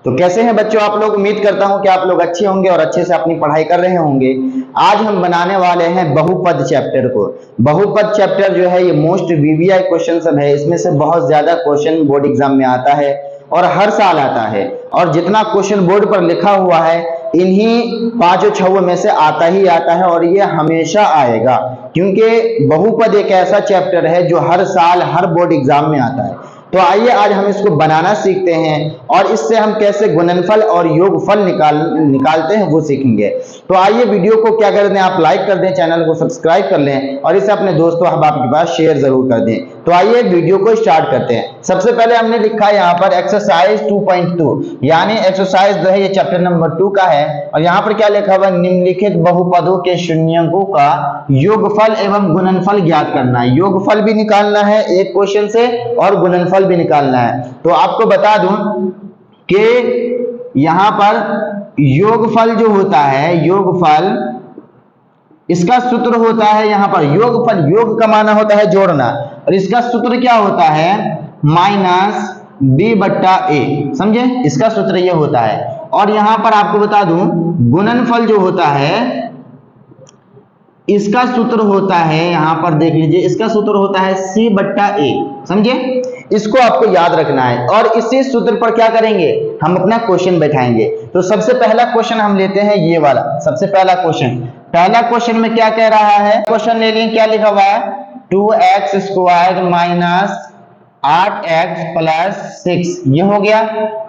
तो कैसे हैं बच्चों आप लोग। उम्मीद करता हूं कि आप लोग अच्छे होंगे और अच्छे से अपनी पढ़ाई कर रहे होंगे। आज हम बनाने वाले हैं बहुपद चैप्टर को। बहुपद चैप्टर जो है ये मोस्ट वीवीआई क्वेश्चन सब है। इसमें से बहुत ज्यादा क्वेश्चन बोर्ड एग्जाम में आता है और हर साल आता है, और जितना क्वेश्चन बोर्ड पर लिखा हुआ है इन्हीं पांचों छवों में से आता ही आता है, और ये हमेशा आएगा, क्योंकि बहुपद एक ऐसा चैप्टर है जो हर साल हर बोर्ड एग्जाम में आता है। तो आइए आज हम इसको बनाना सीखते हैं और इससे हम कैसे गुणनफल और योगफल निकालते हैं वो सीखेंगे। तो आइए वीडियो को क्या कर दें, आप लाइक कर दें, चैनल को सब्सक्राइब कर लें और इसे अपने दोस्तों अहबाब के पास शेयर जरूर कर दें। तो आइए वीडियो को स्टार्ट करते हैं। सबसे पहले हमने लिखा है यहाँ पर एक्सरसाइज 2.2, यानी एक्सरसाइज जो है ये चैप्टर नंबर 2 का है। और यहाँ पर क्या लिखा हुआ, निम्नलिखित बहुपदों के शून्यकों का योगफल एवं गुणनफल ज्ञात करना है। योगफल भी निकालना है एक क्वेश्चन से और गुणनफल भी निकालना है। तो आपको बता दूं कि यहां पर योगफल जो होता है, योगफल इसका सूत्र होता है यहाँ पर योगफल, योग का माना होता है जोड़ना, और इसका सूत्र क्या होता है माइनस b बट्टा a, समझे, इसका सूत्र ये होता है। और यहां पर आपको बता दूं गुणनफल जो होता है इसका सूत्र होता है, यहां पर देख लीजिए, इसका सूत्र होता है c बट्टा a, समझे, इसको आपको याद रखना है। और इसी सूत्र पर क्या करेंगे, हम अपना क्वेश्चन बैठाएंगे। तो सबसे पहला क्वेश्चन हम लेते हैं ये वाला, सबसे पहला क्वेश्चन। पहला क्वेश्चन में क्या कह रहा है, क्वेश्चन ले लिए, क्या लिखा हुआ है 2x square minus 8x plus 6, ये हो गया।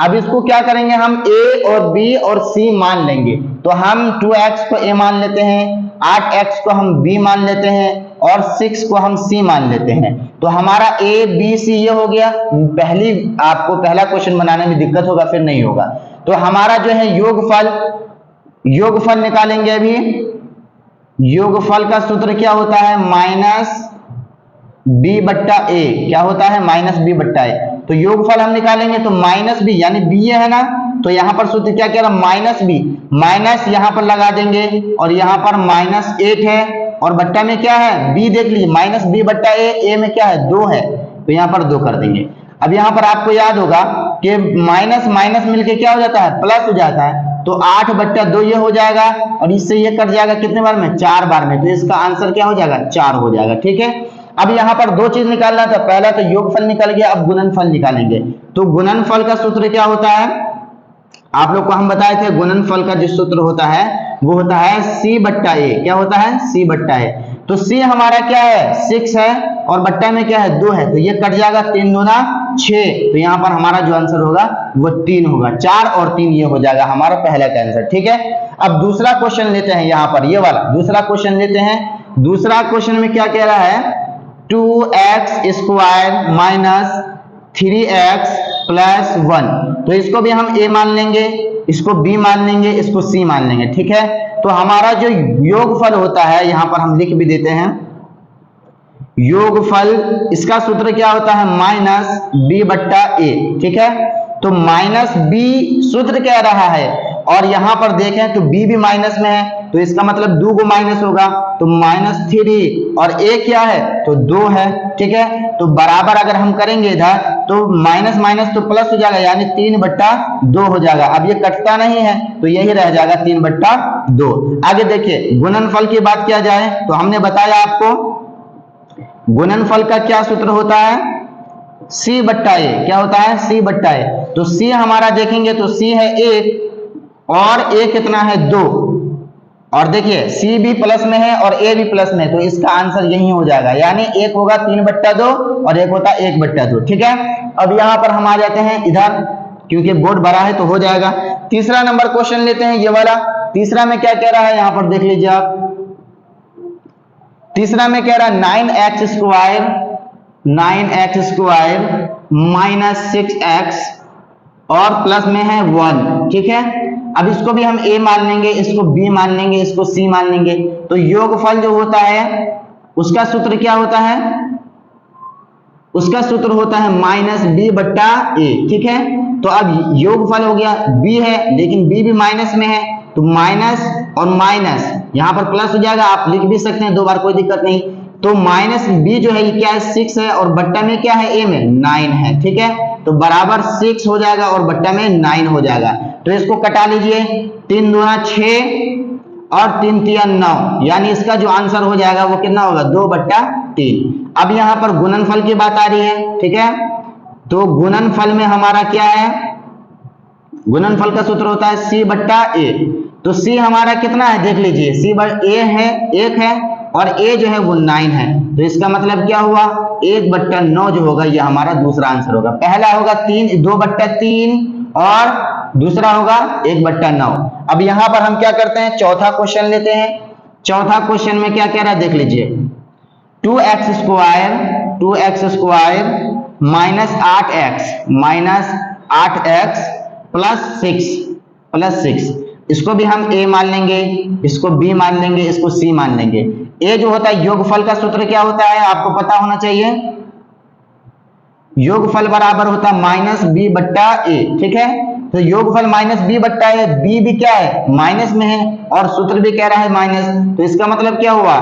अब इसको क्या करेंगे, हम a और b और c मान लेंगे। तो हम 2x को a मान लेते हैं, 8x को हम b मान लेते हैं और 6 को हम c मान लेते हैं। तो हमारा a b c ये हो गया। आपको पहला क्वेश्चन बनाने में दिक्कत होगा, फिर नहीं होगा। तो हमारा जो है योगफल निकालेंगे। अभी योगफल का सूत्र क्या होता है, माइनस b बट्टा a, क्या होता है माइनस b बट्टा a। तो योगफल हम निकालेंगे तो माइनस b, यानी b है ना, तो यहाँ पर सूत्र क्या कह रहा है माइनस b, माइनस यहाँ पर लगा देंगे और यहाँ पर माइनस 8 है और बट्टा में क्या है b, देख लीजिए माइनस b बट्टा a में क्या है 2 है, तो यहाँ पर 2 कर देंगे। अब यहाँ पर आपको याद होगा कि माइनस माइनस मिलके क्या हो जाता है, प्लस हो जाता है। तो 8 बट्टा 2 ये हो जाएगा और इससे ये कट जाएगा कितने बार में, 4 बार में। तो इसका आंसर क्या हो जाएगा, 4 हो जाएगा। ठीक है, अब यहाँ पर 2 चीज निकालना था, पहला तो योगफल निकल गया, अब गुणनफल निकालेंगे। तो गुणनफल का सूत्र क्या होता है, आप लोग को हम बताए थे, गुणनफल का जो सूत्र होता है वो होता है c बट्टा a, क्या होता है c बट्टा a। तो c हमारा क्या है 6 है और बट्टा में क्या है 2 है, तो ये कट जाएगा, 3 दूना 6, तो यहाँ पर हमारा जो आंसर होगा वो 3 होगा। 4 और 3 ये हो जाएगा हमारा पहला का आंसर। ठीक है, अब दूसरा क्वेश्चन लेते हैं, यहाँ पर ये वाला दूसरा क्वेश्चन लेते हैं। दूसरा क्वेश्चन में क्या कह रहा है, 2x square minus 3x plus 1। तो इसको भी हम a मान लेंगे, इसको b मान लेंगे, इसको c मान लेंगे। ठीक है, तो हमारा जो योगफल होता है यहाँ पर हम लिख भी देते हैं, योगफल इसका सूत्र क्या होता है माइनस b बट्टा a। ठीक है, तो माइनस b सूत्र कह रहा है और यहाँ पर देखें तो b भी माइनस में है, तो इसका मतलब 2 को माइनस होगा, तो -3 और a क्या है तो 2 है। ठीक है, तो बराबर अगर हम करेंगे इधर तो माइनस माइनस तो प्लस हो जाएगा, यानी 3 बट्टा 2 हो जाएगा। अब ये कटता नहीं है तो यही रह जाएगा 3 बट्टा 2। आगे देखिए गुणनफल की बात किया जाए तो हमने बताया आपको गुणनफल का क्या सूत्र होता है, c बट्टा a, क्या होता है c बट्टा a। तो c हमारा देखेंगे तो c है 1 और a कितना है 2, और देखिए c भी प्लस में है और a भी प्लस में है, तो इसका आंसर यही हो जाएगा, यानी एक होगा 3 बट्टा 2 और एक होता 1 बट्टा 2। ठीक है, अब यहाँ पर हम आ जाते हैं इधर, क्योंकि बोर्ड बड़ा है तो हो जाएगा। तीसरा नंबर क्वेश्चन लेते हैं, ये वाला। तीसरा में क्या कह रहा है, यहाँ पर देख लीजिए आप, तीसरा में कह रहा है 9x स्क्वायर माइनस 6x और प्लस में है 1। ठीक है, अब इसको भी हम a मान लेंगे, इसको b मान लेंगे, इसको c मान लेंगे। तो योगफल जो होता है उसका सूत्र क्या होता है, उसका सूत्र होता है माइनस b बट्टा a। ठीक है, तो अब योगफल हो गया, b है लेकिन b भी माइनस में है, तो माइनस और माइनस यहाँ पर प्लस हो जाएगा, आप लिख भी सकते हैं 2 बार, कोई दिक्कत नहीं। तो माइनस बी जो है ये क्या है 6 है, और बट्टा में क्या है ए में 9 है, ठीक है। तो बराबर 6 हो जाएगा और बट्टा में 9 हो जाएगा। तो इसको कटा लीजिए, 3 दूना 6 और 3 तिया 9, यानी इसका जो आंसर हो जाएगा वो कितना होगा 2/3। अब यहाँ पर गुणनफल की बात आ रही है, ठीक है। तो गुणनफल में हमारा क्या है, गुणनफल का सूत्र होता है C/A। तो C हमारा कितना है देख लीजिए, C/A है 1 है और A जो है वो 9 है। तो इसका मतलब क्या हुआ 1/9 जो होगा ये हमारा दूसरा आंसर होगा। पहला होगा 2/3 और दूसरा होगा 1/9। अब यहाँ पर हम क्या करते हैं, चौथा क्वेश्चन लेते हैं। चौथा क्वेश्चन में क्या कह रहा है देख लीजिए, 2x square minus 8x plus 6 इसको भी हम a मान लेंगे, इसको b मान लेंगे, इसको c मान लेंगे। a जो होता है योगफल का सूत्र क्या होता है आपको पता होना चाहिए, योगफल बराबर होता है -b/a, ठीक है। तो योगफल -b/a, b भी क्या है माइनस में है और सूत्र भी कह रहा है माइनस। तो इसका मतलब क्या हुआ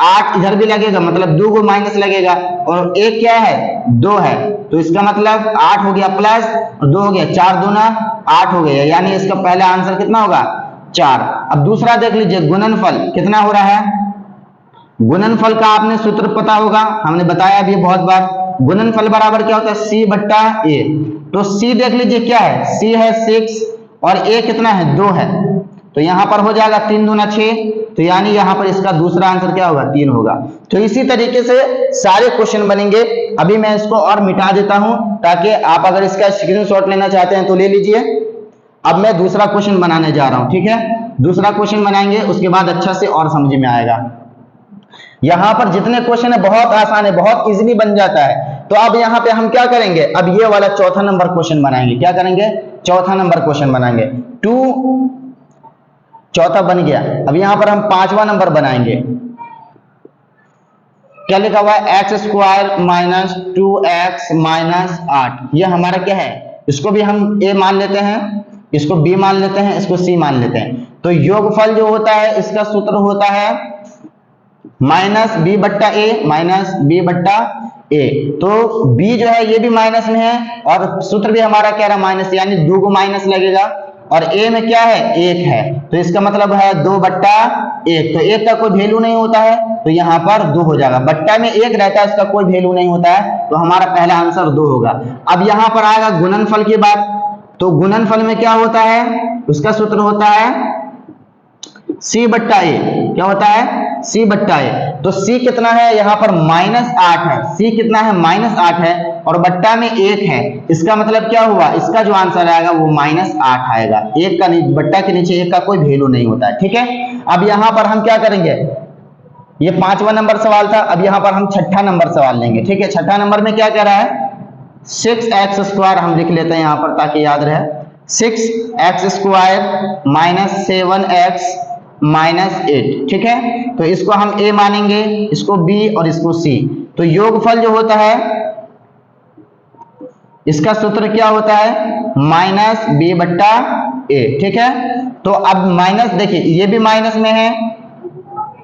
8 इधर भी लगेगा, मतलब 2 को माइनस लगेगा, और एक क्या है 2 है। तो इसका मतलब 8 हो गया प्लस और 2 हो गया, 4 दूना 8 हो गया, यानी इसका पहला आंसर कितना होगा 4। अब दूसरा देख लीजिए, गुणनफल कितना हो रहा है। गुणनफल का आपने सूत्र पता होगा, हमने बताया भी बहुत बार। गुणनफल बराबर क्या होता है C/A। तो C देख लीजिए क्या है, C है 6 और A कितना है 2 है। तो यहां पर हो जाएगा 3 दूना 6, तो यानी यहां पर इसका दूसरा आंसर क्या होगा 3 होगा। तो इसी तरीके से सारे क्वेश्चन बनेंगे। अभी मैं इसको और मिटा देता हूं ताकि आप अगर इसका स्क्रीनशॉट लेना चाहते हैं तो ले लीजिए। अब मैं दूसरा क्वेश्चन बनाने जा रहा हूं, ठीक है। दूसरा क्वेश्चन बनाएंगे, उसके बाद अच्छा से और समझ में आएगा। यहां पर जितने क्वेश्चन है बहुत आसान है, बहुत इजीली बन जाता है। तो अब यहां पे हम क्या करेंगे, अब ये वाला चौथा नंबर क्वेश्चन बनाएंगे। क्या करेंगे, चौथा नंबर क्वेश्चन बनाएंगे। चौथा बन गया। अब यहां पर हम 5वां नंबर बनाएंगे। क्या लिखा हुआ है x² माइनस 2x माइनस 8। ये हमारा क्या है, इसको भी हम a मान लेते हैं, इसको b मान लेते हैं, इसको c मान लेते हैं। तो योगफल जो होता है इसका सूत्र होता है -b/a। तो b जो है ये भी माइनस में है और सूत्र भी हमारा क्या रहा माइनस, यानी 2 को माइनस लगेगा, और a में क्या है 1 है। तो इसका मतलब है 2/1। तो 1 का कोई वैल्यू नहीं होता है, तो यहाँ पर 2 हो जाएगा। बट्टा में 1 रहता है, उसका कोई वैल्यू नहीं होता है, तो हमारा पहला आंसर 2 होगा। अब यहाँ पर आएगा गुणनफल की बात। तो गुणनफल में क्या होता है, उसका सूत्र होता है C/A। क्या होता है C/A। तो C कितना है यहाँ पर -8 है, C कितना है -8 है और बट्टा में 1 है। इसका मतलब क्या हुआ, इसका जो आंसर आएगा वो -8 आएगा। 1 का बट्टा के नीचे 1 का कोई वैल्यू नहीं होता है, ठीक है। अब यहाँ पर हम क्या करेंगे, ये 5वां नंबर सवाल था। अब यहाँ पर हम 6ठा नंबर सवाल लेंगे, ठीक है। 6ठा नंबर में क्या कह रहा है 6x² हम लिख लेते हैं यहाँ पर ताकि याद रहे। 6x² माइनस 7x माइनस 8, ठीक है। तो इसको हम a मानेंगे, इसको b और इसको c। तो योगफल जो होता है इसका सूत्र क्या होता है -b/a, ठीक है। तो अब माइनस देखिए ये भी माइनस में है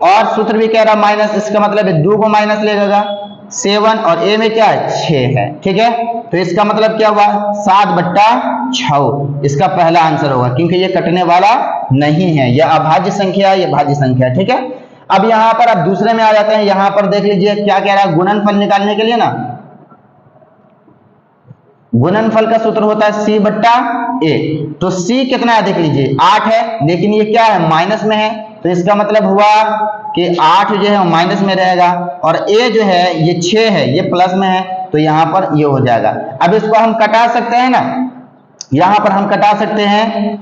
और सूत्र भी कह रहा माइनस, इसका मतलब है 2 को माइनस लगेगा, 7 और a में क्या है 6 है, ठीक है। तो इसका मतलब क्या हुआ 7/6 इसका पहला आंसर होगा, क्योंकि ये कटने वाला नहीं है, यह अभाज्य संख्या है, यह भाज्य संख्या है, ठीक है। अब यहाँ पर अब दूसरे में आ जाते हैं। यहाँ पर देख लीजिए क्या कह रहा है, गुणनफल निकालने के लिए ना गुणनफल का सूत्र होता है C/A। तो C कितना है देख लीजिए 8 है, लेकिन ये क्या है माइनस में है, तो इसका मतलब हुआ कि 8 जो है माइनस में रहेगा, और A जो है ये 6 है, ये प्लस में है, तो यहाँ पर ये हो जाएगा। अब इसको हम कटा सकते हैं ना, यहाँ पर हम कटा सकते हैं,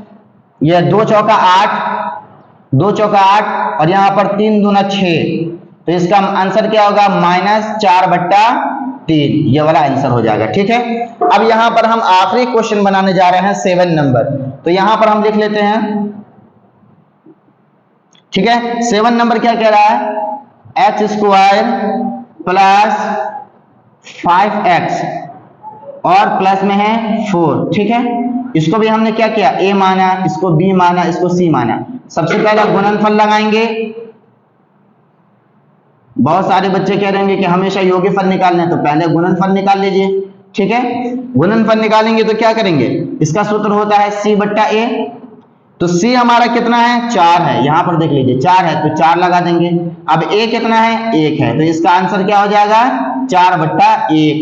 ये 2 चौका 8 और यहाँ पर 3 दूना 6। तो इसका आंसर क्या होगा -4/3, ये वाला आंसर हो जाएगा, ठीक है। अब यहाँ पर हम आखिरी क्वेश्चन बनाने जा रहे हैं 7 नंबर। तो यहाँ पर हम लिख लेते हैं, ठीक है। 7 नंबर क्या कह रहा है x² प्लस 5x और प्लस में है 4, ठीक है। इसको भी हमने क्या किया a माना, इसको b माना, इसको c माना। सबसे पहले गुणनफल लगाएंगे, बहुत सारे बच्चे कह रहे हैं कि हमेशा योगफल निकालना है, तो पहले गुणनफल निकाल लीजिए। ठीक है, गुणनफल निकालेंगे तो क्या करेंगे, इसका सूत्र होता है c बट्टा a। तो c हमारा कितना है, 4 है, यहां पर देख लीजिए 4 है तो 4 लगा देंगे। अब a कितना है, 1 है, तो इसका आंसर क्या हो जाएगा, 4 बट्टा 1,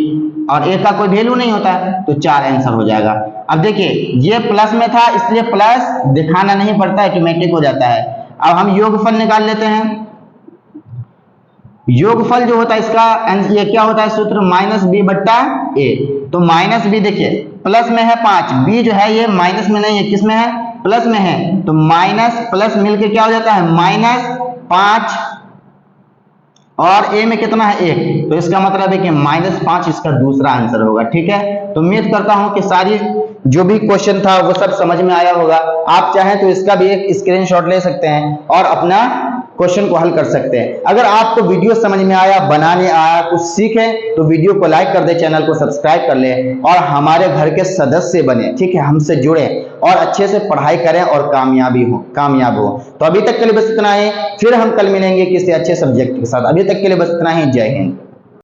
और a का कोई वैल्यू नहीं होता है तो 4 आंसर हो जाएगा। अब देखिए ये प्लस में था इसलिए प्लस दिखाना नहीं पड़ता, ऑटोमेटिक हो जाता है। अब हम योगफल निकाल लेते हैं। योगफल जो होता है इसका ये क्या होता है सूत्र, माइनस बी बट्टा ए। तो माइनस बी देखिए प्लस में है 5, बी जो है ये माइनस में नहीं है, किस में है, प्लस में है, तो माइनस प्लस मिलके क्या हो जाता है -5, और ए में कितना है 1, तो इसका मतलब है कि -5 इसका दूसरा आंसर होगा। ठीक है, तो उम्मीद करता हूं कि सारी जो भी क्वेश्चन था वो सब समझ में आया होगा। आप चाहें तो इसका भी एक स्क्रीनशॉट ले सकते हैं और अपना क्वेश्चन को हल कर सकते हैं। अगर आपको वीडियो समझ में आया, बनाने आया, कुछ सीखे, तो वीडियो को लाइक कर दे, चैनल को सब्सक्राइब कर ले और हमारे घर के सदस्य बने। ठीक है, हमसे जुड़े और अच्छे से पढ़ाई करें और कामयाब हो। तो अभी तक के लिए बस इतना ही, फिर हम कल मिलेंगे किसी अच्छे सब्जेक्ट के साथ। अभी तक के लिए बस इतना ही, जय हिंद।